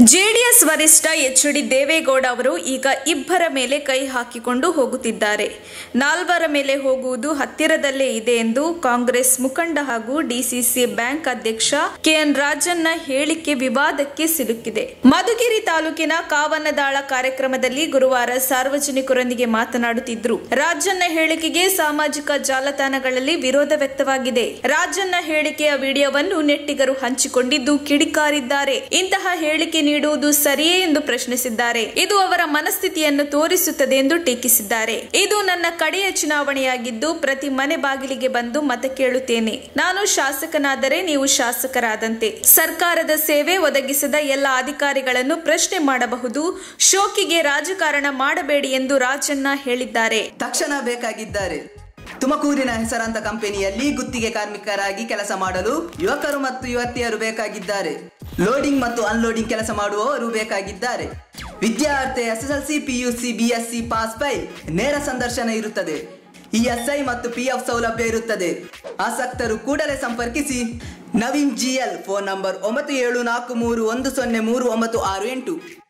JDS ವರಿಷ್ಠ H D. Deve Gowda ಅವರು ಈಗ ಇಬ್ಬರ ಮೇಲೆ ಕೈ ಹಾಕಿಕೊಂಡು ಹೋಗುತ್ತಿದ್ದಾರೆ. ನಾಲ್ವರ ಮೇಲೆ ಹೋಗುವುದು ಹತ್ತಿರದಲ್ಲೇ ಇದೆ ಎಂದು ಕಾಂಗ್ರೆಸ್ ಮುಖಂಡ ಹಾಗೂ ಡಿಸಿಸಿ ಬ್ಯಾಂಕ್ ಅಧ್ಯಕ್ಷ ಕೆಎನ್ ರಾಜಣ್ಣ ಹೇಳಿಕೆ ವಿವಾದಕ್ಕೆ ಸಿಲುಕಿದೆ. ಮಧುಗಿರಿ ತಾಲೂಕಿನ ಕಾವನದಾಳ ಕಾರ್ಯಕ್ರಮದಲ್ಲಿ ಗುರುವಾರ ಸಾರ್ವಜನಿಕರೊಂದಿಗೆ ಮಾತನಾಡುತ್ತಿದ್ದರು. ರಾಜಣ್ಣ ಹೇಳಿಕೆಗೆ ಸಾಮಾಜಿಕ ಜಾಲತಾಣಗಳಲ್ಲಿ ವಿರೋಧ ವ್ಯಕ್ತವಾಗಿದೆ. ರಾಜಣ್ಣ ಹೇಳಿಕೆಯ ವಿಡಿಯೋವನ್ನು ನೆಟ್ಟಿಗರು ಹಂಚಿಕೊಂಡಿದ್ದು ಕಿಡಿಕಾರಿದ್ದಾರೆ. ಇಂತಹ ಹೇಳಿಕೆ ನೀಡುವುದು ಸರಿಯೇ ಎಂದು ಪ್ರಶ್ನಿಸಿದ್ದಾರೆ. ಇದು ಅವರ ಮನಸ್ಥಿತಿಯನ್ನು ತೋರಿಸುತ್ತದೆ ಎಂದು ಟೀಕಿಸಿದ್ದಾರೆ. ಇದು ನನ್ನ ಕಡೆಯ ಚುನಾವಣೆಯಾಗಿದ್ದು ಪ್ರತಿ ಮನೆ ಬಾಗಿಲಿಗೆ ಬಂದು ಮತ ಕೇಳುತ್ತೇನೆ. ನಾನು ಶಾಸಕನಾದರೆ ನೀವು ಶಾಸಕರಾದಂತೆ. ಸರ್ಕಾರದ ಸೇವೆ ಒದಗಿಸಿದ ಎಲ್ಲ ಅಧಿಕಾರಿಗಳನ್ನು ಪ್ರಶ್ನೆ ಮಾಡಬಹುದು. ಶೋಕಿಗೆ ರಾಜಕಾರಣ ಮಾಡಬೇಡಿ ಎಂದು ರಾಜಣ್ಣ ಹೇಳಿದ್ದಾರೆ. ತಕ್ಷಣ ಬೇಕಾಗಿದ್ದಾರೆ. ತುಮಕೂರಿನ ಹೆಸರಾಂತ ಕಂಪನಿಯಲ್ಲಿ ಗುತ್ತಿಗೆ ಕಾರ್ಮಿಕರಾಗಿ ಕೆಲಸ ಮಾಡಲು ಯುವಕರು ಮತ್ತು ಯುವತಿಯರು ಬೇಕಾಗಿದ್ದಾರೆ. ಲೋಡಿಂಗ್ ಮತ್ತು ಅನ್ಲೋಡಿಂಗ್ ಕೆಲಸ ಮಾಡುವವರು ಬೇಕಾಗಿದ್ದಾರೆ. ವಿದ್ಯಾರ್ಥಿ SSLC, PUC, BSc pass file ನೇರ ಸಂದರ್ಶನ ಇರುತ್ತದೆ. ESI ಮತ್ತು PF ಸೌಲಭ್ಯ ಇರುತ್ತದೆ. ಆಸಕ್ತರು ಕೂಡಲೇ ಸಂಪರ್ಕಿಸಿ. Naveen GL, phone number 9743103968.